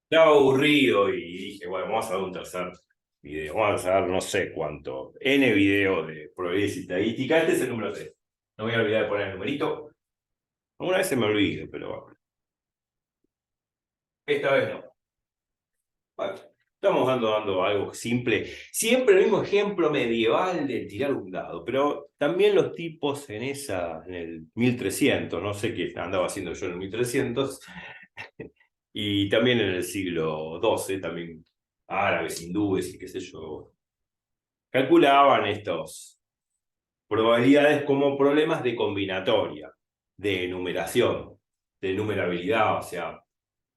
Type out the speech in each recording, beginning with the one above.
Estaba aburrido y dije, bueno, vamos a dar un tercer video. Vamos a dar no sé cuánto. N video de probabilidades estadísticas. Este es el número 3. No me voy a olvidar de poner el numerito. Alguna vez se me olvide, pero bueno, esta vez no. Bueno, estamos dando algo simple. Siempre el mismo ejemplo medieval de tirar un dado, pero también los tipos en el 1300, no sé qué andaba haciendo yo en el 1300, y también en el siglo XII, también árabes, hindúes y qué sé yo, calculaban estos probabilidades como problemas de combinatoria, de enumeración, de numerabilidad, o sea,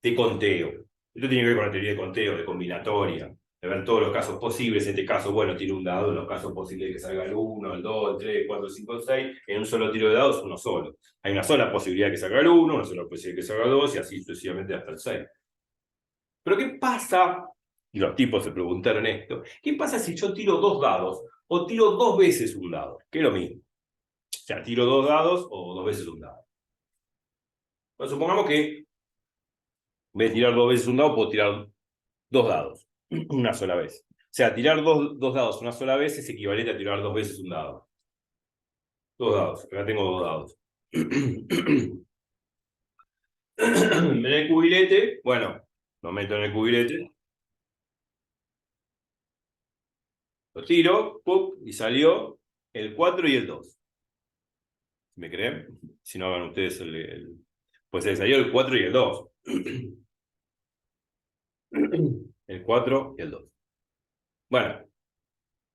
de conteo. Esto tiene que ver con la teoría de conteo, de combinatoria, de ver todos los casos posibles. En este caso, bueno, tiro un dado, en los casos posibles de que salga el 1, el 2, el 3, el 4, el 5, el 6, en un solo tiro de dados, uno solo. Hay una sola posibilidad de que salga el 1, una sola posibilidad de que salga el 2, y así sucesivamente hasta el 6. Pero ¿qué pasa? Y los tipos se preguntaron esto. ¿Qué pasa si yo tiro dos dados o tiro dos veces un dado? Que es lo mismo. O sea, tiro dos dados o dos veces un dado. Pues supongamos que en vez de tirar dos veces un dado, puedo tirar dos dados una sola vez. O sea, tirar dos dados una sola vez es equivalente a tirar dos veces un dado. Dos dados. Acá tengo dos dados. En el cubilete, bueno, lo meto en el cubilete, lo tiro, ¡pup! Y salió el 4 y el 2. ¿Me creen? Si no hagan ustedes pues se salió el 4 y el 2. El 4 y el 2. Bueno,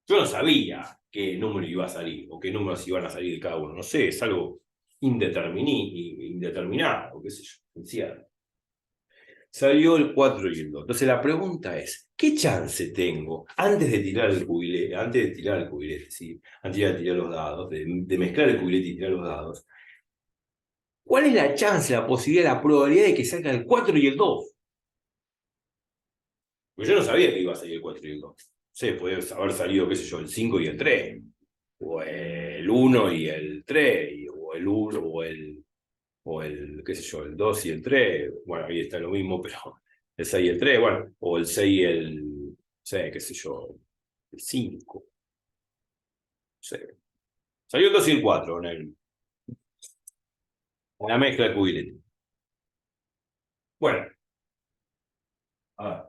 yo no sabía qué número iba a salir o qué números iban a salir de cada uno. No sé, es algo indeterminado, qué sé yo, incierto. Salió el 4 y el 2. Entonces la pregunta es, ¿qué chance tengo antes de tirar el cubilete, ¿sí? Antes de tirar los dados, de mezclar el cubilete y tirar los dados? ¿Cuál es la chance, la posibilidad, la probabilidad de que salga el 4 y el 2? Porque yo no sabía que iba a salir el 4 y el 2. No sé, puede haber salido, qué sé yo, el 5 y el 3. O el uno y el 3. O el uno o el, qué sé yo, el 2 y el 3. Bueno, ahí está lo mismo, pero el 6 y el 3. Bueno, o el 6 y el, no sé, qué sé yo, el 5. No sé. Salió el 2 y el 4 en la mezcla de cubilete. Bueno, a ver,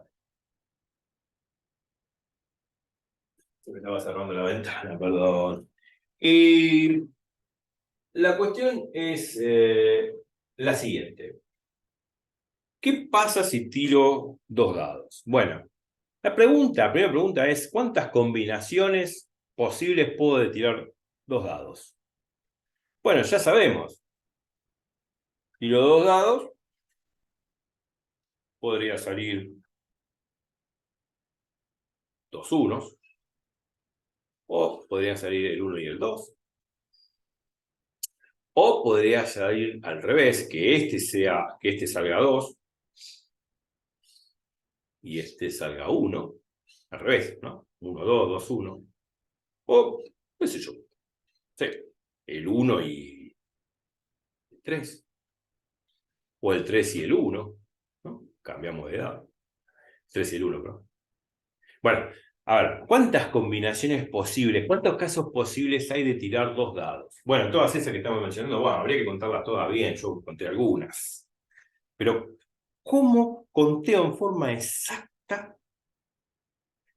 se me estaba cerrando la ventana, perdón. Y la cuestión es la siguiente. ¿Qué pasa si tiro dos dados? Bueno, la primera pregunta es, ¿cuántas combinaciones posibles puedo de tirar dos dados? Bueno, ya sabemos. Tiro dos dados, podría salir dos unos, o podrían salir el uno y el dos, o podría salir al revés, que este salga dos y este salga uno, al revés, ¿no? Uno, dos, dos, uno. O, qué sé yo, sí, el uno y el 3. O el 3 y el uno, ¿no? Cambiamos de edad. 3 y el uno, ¿no? Bueno, a ver, ¿cuántas combinaciones posibles, cuántos casos posibles hay de tirar dos dados? Bueno, todas esas que estamos mencionando, bueno, habría que contarlas todas bien, yo conté algunas. Pero, ¿cómo conteo en forma exacta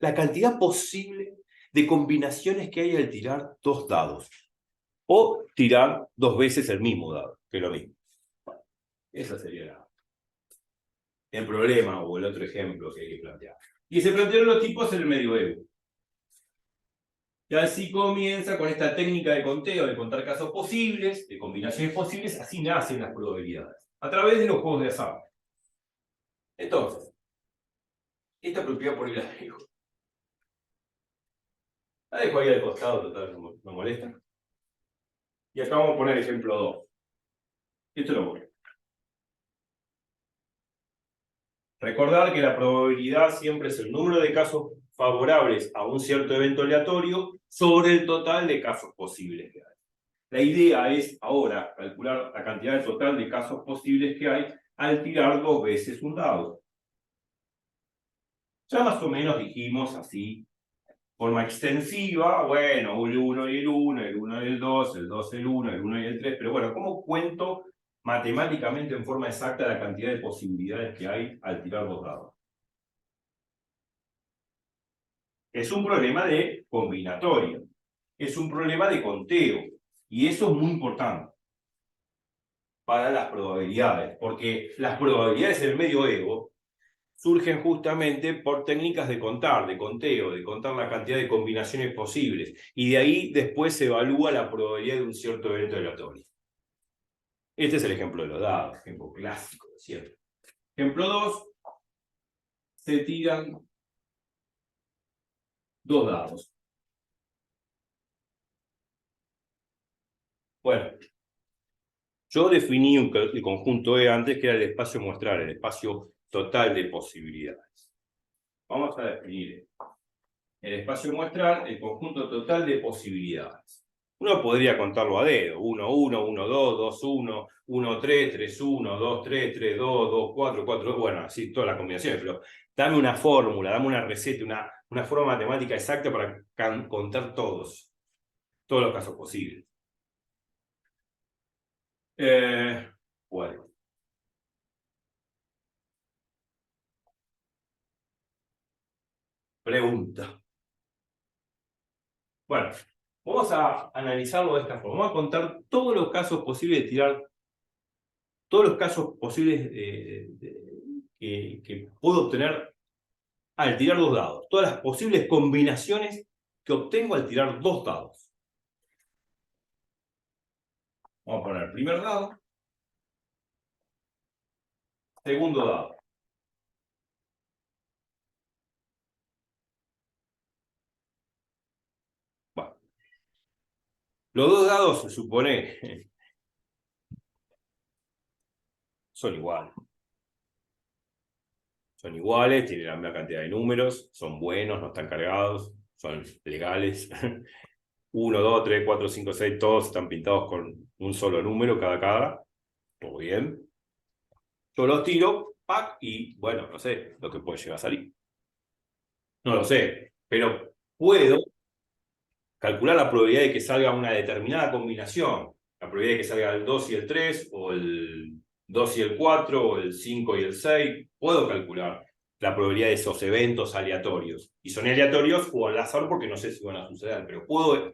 la cantidad posible de combinaciones que hay al tirar dos dados? O tirar dos veces el mismo dado, que es lo mismo. Bueno, esa sería el problema o el otro ejemplo que hay que plantear. Y se plantearon los tipos en el medioevo. Y así comienza con esta técnica de conteo, de contar casos posibles, de combinaciones posibles, así nacen las probabilidades, a través de los juegos de azar. Entonces, esta propiedad por ahí la dejo. La dejo ahí al costado, total, no molesta. Y acá vamos a poner ejemplo 2. Esto lo voy. Recordar que la probabilidad siempre es el número de casos favorables a un cierto evento aleatorio sobre el total de casos posibles que hay. La idea es ahora calcular la cantidad total de casos posibles que hay al tirar dos veces un dado. Ya más o menos dijimos así, forma extensiva, bueno, el 1 y el 1, el 1 y el 2, el 2 y el 1, el 1 y el 3, pero bueno, ¿cómo cuento matemáticamente en forma exacta la cantidad de posibilidades que hay al tirar dos dados? Es un problema de combinatoria, es un problema de conteo, y eso es muy importante para las probabilidades, porque las probabilidades en el medioevo surgen justamente por técnicas de contar, de conteo, de contar la cantidad de combinaciones posibles, y de ahí después se evalúa la probabilidad de un cierto evento aleatorio. Este es el ejemplo de los dados, ejemplo clásico, ¿cierto? Ejemplo 2, se tiran dos dados. Bueno, yo definí el conjunto E antes, que era el espacio muestral, el espacio total de posibilidades. Vamos a definir el espacio muestral, el conjunto total de posibilidades. Uno podría contarlo a dedo, 1, 1, 1, 2, 2, 1, 1, 3, 3, 1, 2, 3, 3, 2, 2, 4, 4, bueno, así todas las combinaciones, pero dame una fórmula, dame una receta, una forma matemática exacta para contar todos los casos posibles. Bueno. Pregunta. Bueno, vamos a analizarlo de esta forma. Vamos a contar todos los casos posibles de tirar, todos los casos posibles que puedo obtener al tirar dos dados. Todas las posibles combinaciones que obtengo al tirar dos dados. Vamos a poner el primer dado, segundo dado. Bueno, los dos dados se supone son iguales. Son iguales, tienen la misma cantidad de números, son buenos, no están cargados, son legales. 1, 2, 3, 4, 5, 6, todos están pintados con un solo número cada cara. Todo bien. Yo los tiro, ¡pac! Y bueno, no sé lo que puede llegar a salir. No lo sé, pero puedo calcular la probabilidad de que salga una determinada combinación. La probabilidad de que salga el 2 y el 3, o el 2 y el 4, o el 5 y el 6. Puedo calcular la probabilidad de esos eventos aleatorios. Y son aleatorios o al azar porque no sé si van a suceder, pero puedo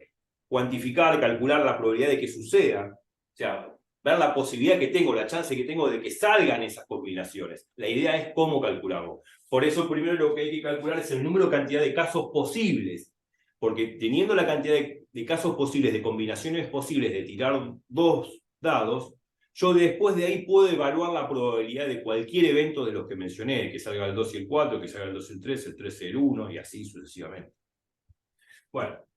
cuantificar, calcular la probabilidad de que suceda. O sea, ver la posibilidad que tengo, la chance que tengo de que salgan esas combinaciones. La idea es cómo calcularlo. Por eso primero lo que hay que calcular es el número, cantidad de casos posibles. Porque teniendo la cantidad de casos posibles, de combinaciones posibles de tirar dos dados, yo después de ahí puedo evaluar la probabilidad de cualquier evento de los que mencioné, que salga el 2 y el 4, que salga el 2 y el 3 y el 1, y así sucesivamente. Bueno,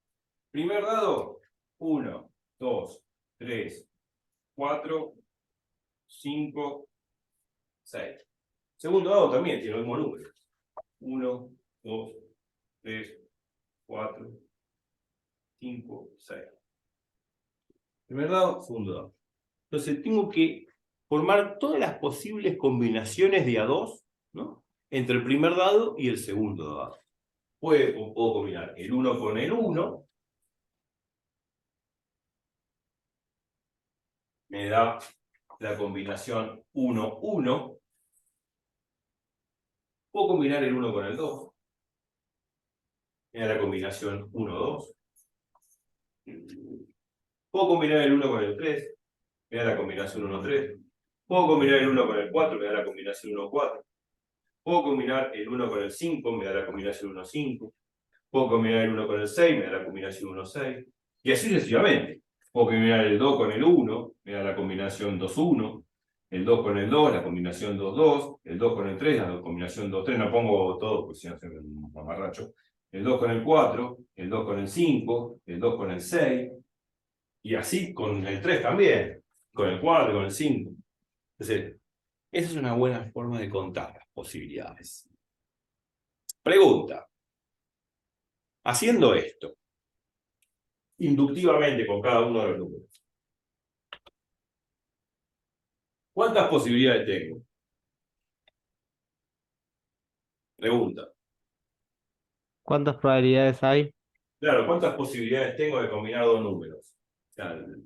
primer dado, 1, 2, 3, 4, 5, 6. Segundo dado también tiene el mismo número. 1, 2, 3, 4, 5, 6. Primer dado, segundo dado. Entonces tengo que formar todas las posibles combinaciones de A2, ¿no? Entre el primer dado y el segundo dado. Puedo combinar el 1 con el 1, me da la combinación 1, 1. Puedo combinar el 1 con el 2, me da la combinación 1, 2. Puedo combinar el 1 con el 3, me da la combinación 1, 3. Puedo combinar el 1 con el 4, me da la combinación 1, 4. Puedo combinar el 1 con el 5, me da la combinación 1, 5. Puedo combinar el 1 con el 6, me da la combinación 1, 6. Y así sucesivamente. Puedo combinar el 2 con el 1, me da la combinación 2, 1. El 2 con el 2, la combinación 2, 2. El 2 con el 3, la combinación 2, 3. No pongo todo porque si no se me mamarracho. El 2 con el 4, el 2 con el 5, el 2 con el 6. Y así con el 3 también. Con el 4, con el 5. Entonces, esa es una buena forma de contar las posibilidades. Pregunta. Haciendo esto, inductivamente con cada uno de los números, ¿cuántas posibilidades tengo? Pregunta. ¿Cuántas probabilidades hay? Claro, ¿cuántas posibilidades tengo de combinar dos números? O sea, de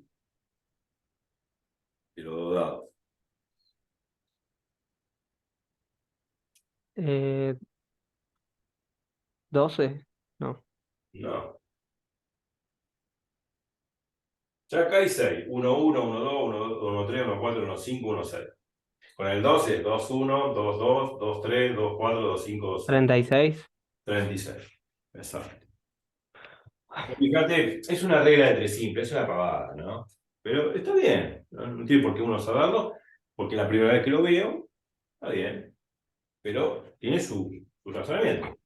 los dos dados. 12. No. No. Ya acá hay 6. 1, 1, 1, 2, 1, 1, 3, 1, 4, 1, 5, 1, 6. Con el 12, 2, 1, 2, 2, 2, 3, 2, 4, 2, 5, 2, 6. 36. 36. Exacto. Fíjate, es una regla de tres simple, es una pavada, ¿no? Pero está bien, no tiene por qué uno saberlo, porque la primera vez que lo veo, está bien, pero tiene su razonamiento.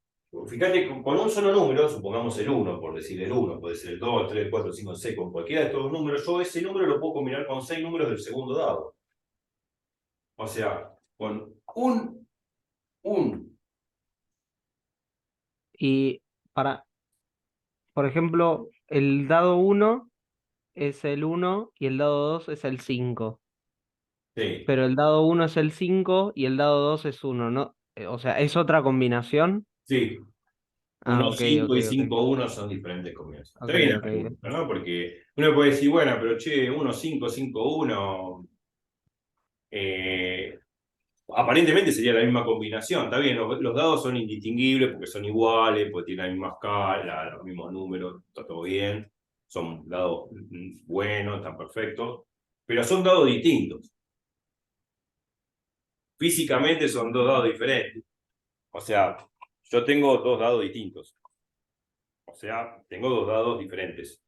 Fíjate, con un solo número, supongamos el 1, por decir el 1, puede ser el 2, el 3, el 4, el 5, el 6, con cualquiera de estos dos números, yo ese número lo puedo combinar con 6 números del segundo dado. O sea, con un. Y para, por ejemplo, el dado uno es el uno y el dado 2 es el 5. Sí, Pero el dado uno es el 5 y el dado 2 es uno, ¿no? O sea, ¿es otra combinación? sí. Ah, 1, ok, 5 ok, y ok. 5, 1 son diferentes combinaciones. Ok, Está bien la ok. pregunta, ¿no? Porque uno puede decir, bueno, pero che, 1, 5, 5, 1, aparentemente sería la misma combinación. Está bien, los dados son indistinguibles porque son iguales, porque tienen la misma escala, los mismos números, está todo bien. Son dados buenos, están perfectos, pero son dados distintos. Físicamente son dos dados diferentes. O sea, yo tengo dos dados distintos. O sea, tengo dos dados diferentes,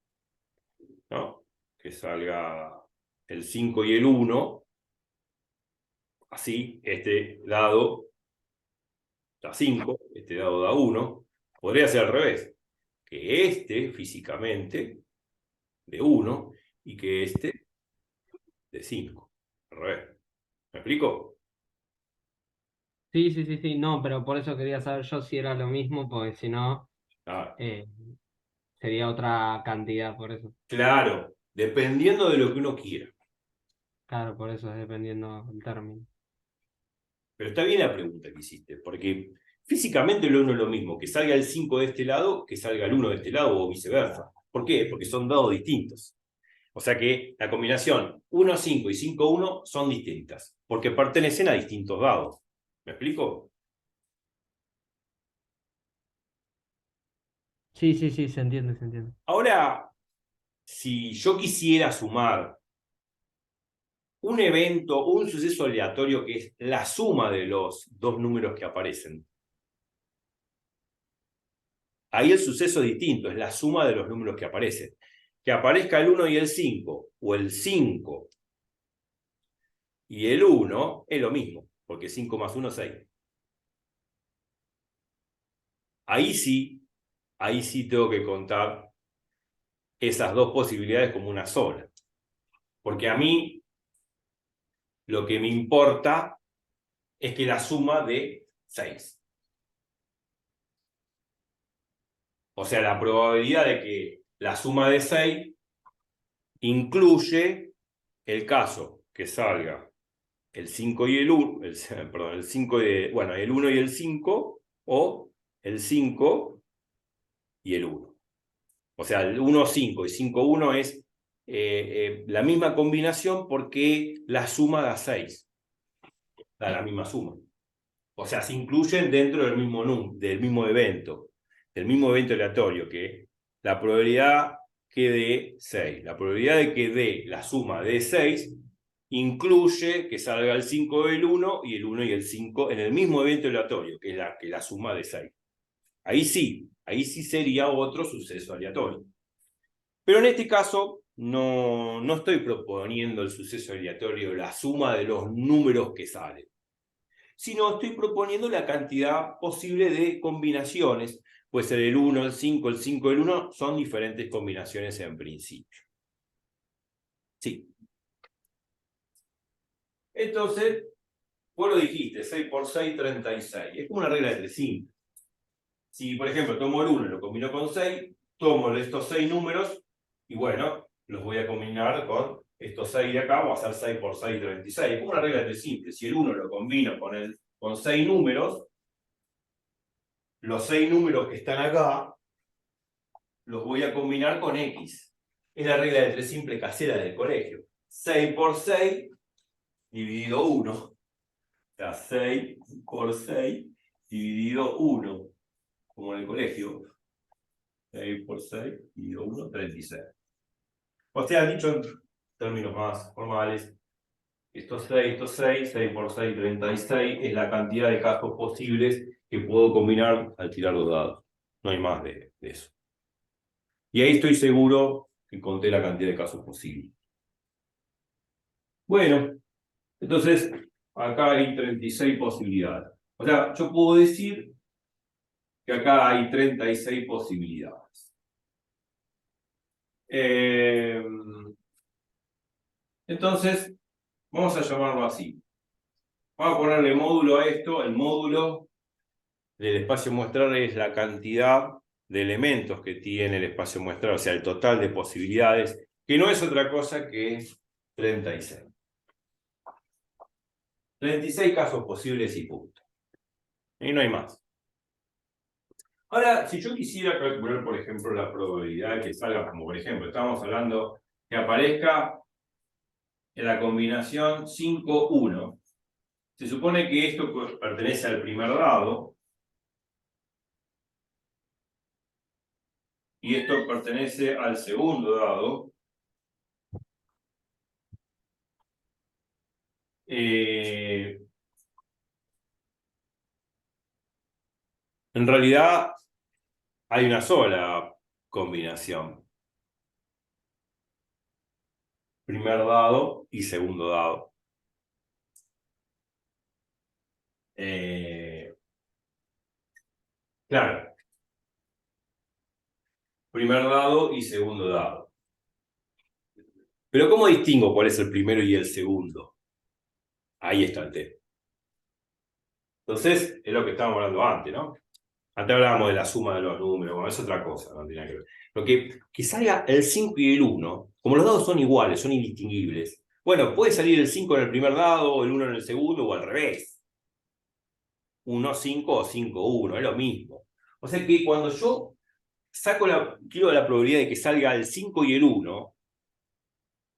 ¿no? Que salga el 5 y el 1, así, este dado da 5, este dado da 1, podría ser al revés, que este físicamente de 1 y que este de 5, al revés. ¿Me explico? Sí, sí, sí, sí, no, pero por eso quería saber yo si era lo mismo, porque si no, Ah, eh, sería otra cantidad, por eso. claro, dependiendo de lo que uno quiera. Claro, por eso es dependiendo del término. Pero está bien la pregunta que hiciste, porque físicamente lo uno es lo mismo, que salga el 5 de este lado, que salga el 1 de este lado o viceversa. ¿Por qué? Porque son dados distintos. O sea que la combinación 1, 5 y 5, 1 son distintas, porque pertenecen a distintos dados. ¿Me explico? Sí, sí, sí, se entiende, se entiende. Ahora, si yo quisiera sumar un evento o un suceso aleatorio que es la suma de los dos números que aparecen, ahí el suceso es distinto, es la suma de los números que aparecen. Que aparezca el 1 y el 5, o el 5 y el 1, es lo mismo, porque 5 más 1 es 6. Ahí sí, ahí sí tengo que contar esas dos posibilidades como una sola. Porque a mí lo que me importa es que la suma de 6. O sea, la probabilidad de que la suma de 6 incluye el caso que salga el 5 y el 1, perdón, el 5 bueno, el 1 y el 5 o el 5 y el 1. O sea, el 1, 5 y 5, 1 es la misma combinación porque la suma da 6, da la misma suma. O sea, se incluyen dentro del mismo evento, aleatorio, que la probabilidad que dé 6. La probabilidad de que dé la suma de 6 incluye que salga el 5 del 1 y el 1 y el 5 en el mismo evento aleatorio, que es la suma de 6. Ahí sí sería otro suceso aleatorio. Pero en este caso no estoy proponiendo el suceso aleatorio, la suma de los números que salen, sino estoy proponiendo la cantidad posible de combinaciones. Puede ser el 1, el 5, el 5, el 1, son diferentes combinaciones en principio. Sí. Entonces, vos lo dijiste, 6 por 6, 36. Es como una regla de tres simples. Si, por ejemplo, tomo el 1 y lo combino con 6, tomo estos 6 números y bueno, los voy a combinar con estos 6 de acá, voy a hacer 6 por 6, 36. Es como una regla de tres simples. Si el 1 lo combino con 6 números, los 6 números que están acá los voy a combinar con X. Es la regla de 3 simple casera del colegio. 6 por 6 dividido 1. O sea, 6 por 6 dividido 1. Como en el colegio. 6 por 6 dividido 1, 36. O sea, dicho en términos más formales, estos 6 por 6, 36, es la cantidad de casos posibles que puedo combinar al tirar los dados. No hay más de eso. Y ahí estoy seguro que conté la cantidad de casos posibles. Bueno, entonces acá hay 36 posibilidades. O sea, yo puedo decir que acá hay 36 posibilidades. Entonces, vamos a llamarlo así. Vamos a ponerle módulo a esto. El módulo del espacio muestral es la cantidad de elementos que tiene el espacio muestral, o sea, el total de posibilidades, que no es otra cosa que 36. 36 casos posibles y punto. Y no hay más. Ahora, si yo quisiera calcular, por ejemplo, la probabilidad de que salga, como por ejemplo, estamos hablando que aparezca en la combinación 5, 1. Se supone que esto pertenece al primer dado y esto pertenece al segundo dado. En realidad hay una sola combinación. Primer dado y segundo dado. Claro. Primer dado y segundo dado. Pero ¿cómo distingo cuál es el primero y el segundo? Ahí está el tema. Entonces, es lo que estábamos hablando antes, ¿no? Antes hablábamos de la suma de los números, bueno, es otra cosa, no tiene que ver. Lo que salga el 5 y el 1, como los dados son iguales, son indistinguibles, bueno, puede salir el 5 en el primer dado, el 1 en el segundo, o al revés. 1, 5 o 5, 1, es lo mismo. O sea que cuando yo quiero la probabilidad de que salga el 5 y el 1,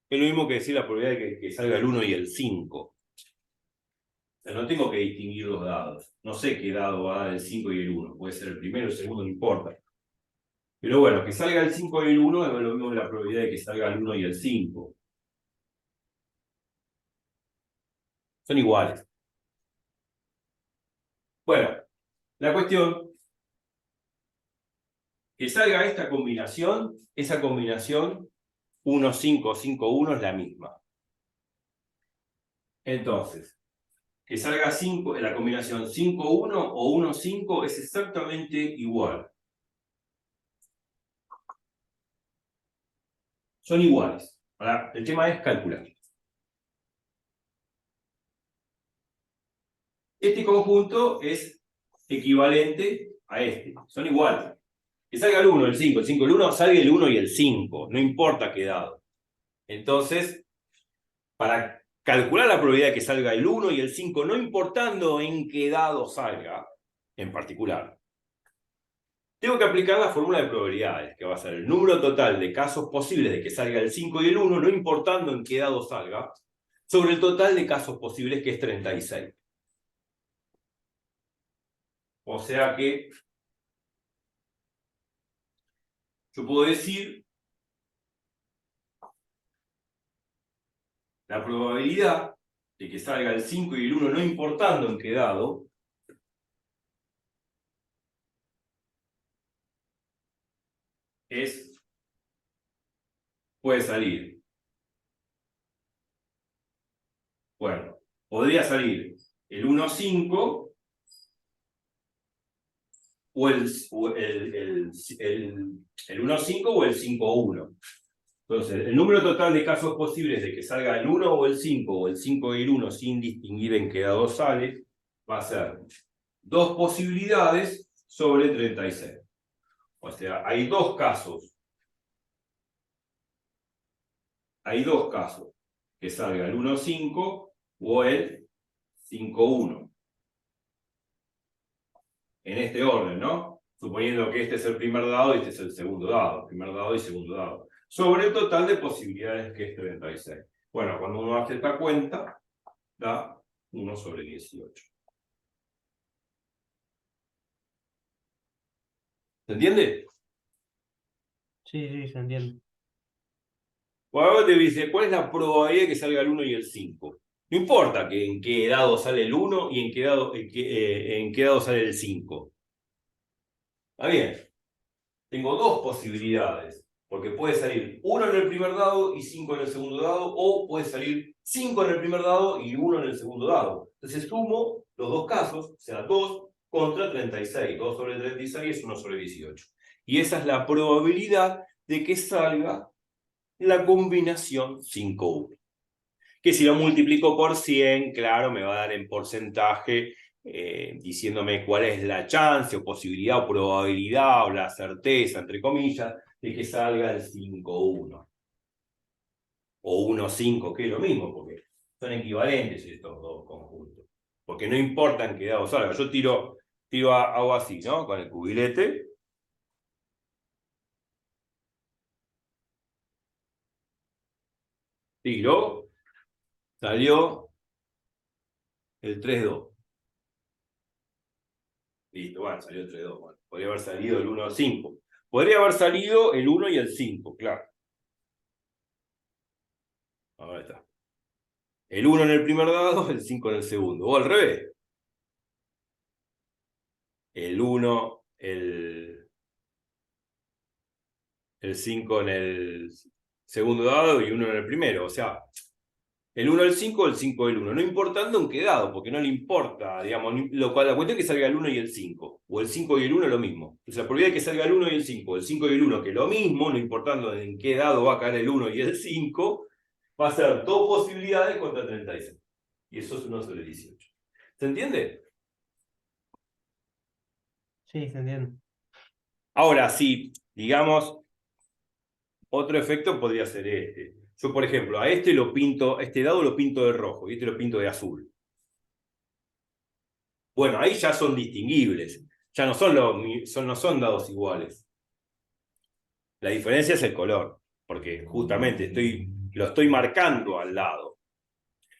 es lo mismo que decir la probabilidad de que salga el 1 y el 5. O sea, no tengo que distinguir los dados. No sé qué dado va a dar el 5 y el 1. Puede ser el primero, el segundo, no importa. Pero bueno, que salga el 5 y el 1 es lo mismo que la probabilidad de que salga el 1 y el 5. Son iguales. Bueno, la cuestión, que salga esta combinación, esa combinación 1, 5, 5, 1 es la misma. Entonces, que salga 5, la combinación 5, 1 o 1, 5 es exactamente igual. Son iguales. Ahora, el tema es calcular. Este conjunto es equivalente a este. Son iguales. Que salga el 1, el 5, el 5, el 1, salga el 1 y el 5. No importa qué dado. Entonces, para calcular la probabilidad de que salga el 1 y el 5, no importando en qué dado salga, en particular, tengo que aplicar la fórmula de probabilidades, que va a ser el número total de casos posibles de que salga el 5 y el 1, no importando en qué dado salga, sobre el total de casos posibles, que es 36. O sea que yo puedo decir la probabilidad de que salga el 5 y el 1, no importando en qué dado, puede salir. Bueno, podría salir el 1, 5 o el 1, 5 o el 5, 1. Entonces, el número total de casos posibles de que salga el 1 o el 5 o el 5 y el 1 sin distinguir en qué dado sale, va a ser 2 posibilidades sobre 36. O sea, hay dos casos. Hay dos casos. Que salga el 1, 5 o el 5, 1. en este orden, ¿no? Suponiendo que este es el primer dado y este es el segundo dado, primer dado y segundo dado. Sobre el total de posibilidades que es 36. Bueno, cuando uno hace esta cuenta, da 1 sobre 18. ¿Se entiende? Sí, sí, se entiende. Bueno, ahora te dice, ¿cuál es la probabilidad de que salga el 1 y el 5? No importa que en qué dado sale el 1 y en qué dado sale el 5. Está bien. Tengo dos posibilidades, porque puede salir 1 en el primer dado y 5 en el segundo dado, o puede salir 5 en el primer dado y 1 en el segundo dado. Entonces sumo los dos casos, o sea, 2 contra 36. 2 sobre 36 es 1 sobre 18. Y esa es la probabilidad de que salga la combinación 5-1. Que si lo multiplico por 100, claro, me va a dar en porcentaje, diciéndome cuál es la chance o posibilidad o probabilidad o la certeza, entre comillas, de que salga el 5-1. O 1-5, que es lo mismo, porque son equivalentes estos dos conjuntos. Porque no importa en qué dado salga. Yo hago así, ¿no? Con el cubilete. Tiro, salió el 3-2. Listo, bueno, salió el 3-2. Bueno, podría haber salido el 1-5. Podría haber salido el 1 y el 5, claro. Ahí está. El 1 en el primer dado, el 5 en el segundo. O al revés. El 1, el 5 en el segundo dado y 1 en el primero. O sea, el 1 el 5, el 5 el 1. No importando en qué dado, porque no le importa, digamos, la cuestión es que salga el 1 y el 5. O el 5 y el 1 es lo mismo. O sea, la probabilidad de que salga el 1 y el 5, el 5 y el 1, que es lo mismo, no importando en qué dado va a caer el 1 y el 5, va a ser dos posibilidades contra 36. Y eso es 1 sobre 18. ¿Se entiende? Sí, se entiende. Ahora, sí, digamos, otro efecto podría ser este. Yo, por ejemplo, a este lo pinto, este dado lo pinto de rojo y este lo pinto de azul. Bueno, ahí ya son distinguibles. Ya no son dados iguales. La diferencia es el color, porque justamente lo estoy marcando al lado.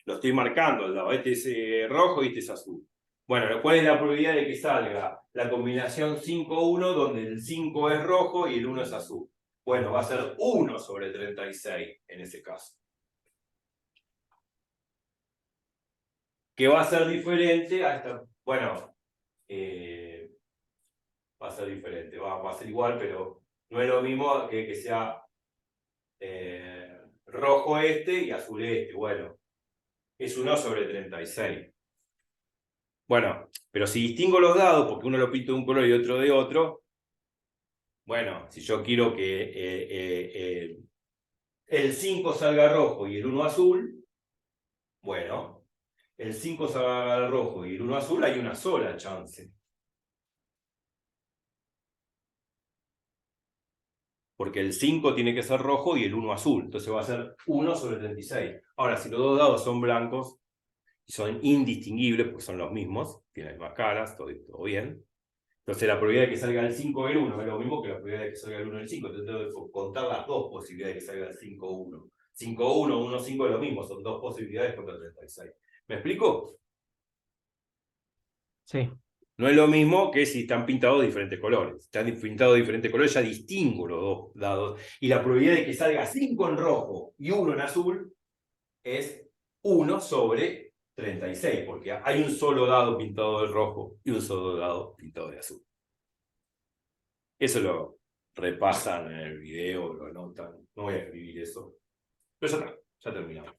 Lo estoy marcando al lado. Este es rojo y este es azul. Bueno, ¿cuál es la probabilidad de que salga la combinación 5-1 donde el 5 es rojo y el 1 es azul? Bueno, va a ser 1 sobre 36 en ese caso. Que va a ser diferente a esta. Bueno, va a ser diferente, va a ser igual, pero no es lo mismo que sea rojo este y azul este. Bueno, es 1 sobre 36. Bueno, pero si distingo los dados, porque uno lo pinto de un color y otro de otro, bueno, si yo quiero que el 5 salga rojo y el 1 azul, bueno, el 5 salga rojo y el 1 azul, hay una sola chance. Porque el 5 tiene que ser rojo y el 1 azul, entonces va a ser 1 sobre 36. Ahora, si los dos dados son blancos y son indistinguibles, porque son los mismos, tienen las mismas caras, todo bien, entonces la probabilidad de que salga el 5 del 1 es lo mismo que la probabilidad de que salga el 1 del 5, entonces tengo que contar las dos posibilidades de que salga el 5-1. 5-1, 1-5 es lo mismo, son dos posibilidades contra 36. ¿Me explico? Sí. No es lo mismo que si están pintados de diferentes colores. Están pintados de diferentes colores, ya distingo los dos dados. Y la probabilidad de que salga 5 en rojo y 1 en azul es 1 sobre 36, porque hay un solo dado pintado de rojo y un solo dado pintado de azul. Eso lo repasan en el video, lo anotan. No voy a escribir eso. Pero ya está, ya terminamos.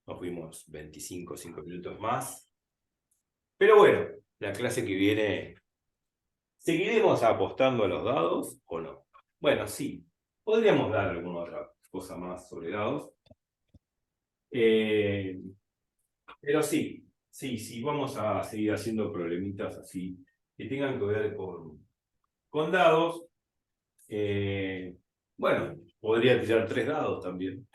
Nos fuimos 5 minutos más. Pero bueno, la clase que viene, ¿seguiremos apostando a los dados o no? Bueno, sí. Podríamos dar alguna otra cosa más sobre dados. Pero sí, vamos a seguir haciendo problemitas así que tengan que ver con dados. Bueno, podría tirar 3 dados también,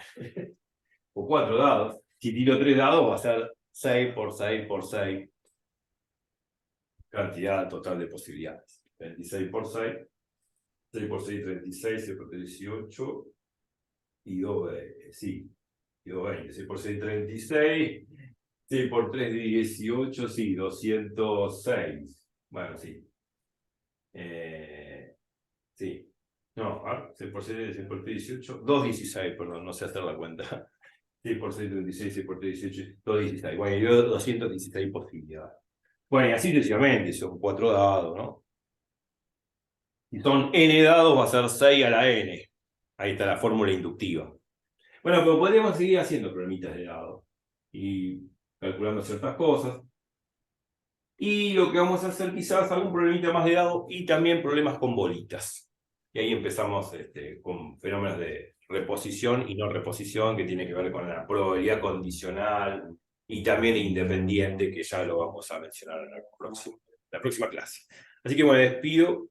o 4 dados. Si tiro 3 dados va a ser 6 por 6 por 6. cantidad total de posibilidades. 26 por 6, 6 por 6, 36, 6 por 3, 18, y 2, sí, y 2, 20, 6 por 6, 36, 6 por 3, 18, sí, 206. Bueno, sí. Sí. No, 6 por 6, 6 por 3, 18, 216, perdón, no sé hacer la cuenta. 6 por 6, 36, 6 por 3, 18, 216. Bueno, y yo 216 posibilidades. Bueno, y así sucesivamente, son 4 dados, ¿no? Si son n dados, va a ser 6 a la n. Ahí está la fórmula inductiva. Bueno, pero podríamos seguir haciendo problemitas de dados y calculando ciertas cosas. Y lo que vamos a hacer quizás algún problemita más de dado y también problemas con bolitas. Y ahí empezamos con fenómenos de reposición y no reposición, que tiene que ver con la probabilidad condicional y también independiente, que ya lo vamos a mencionar en la próxima clase. Así que me despido,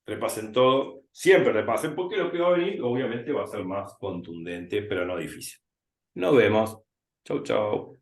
repasen todo, siempre repasen, porque lo que va a venir obviamente va a ser más contundente, pero no difícil. Nos vemos. Chau, chau.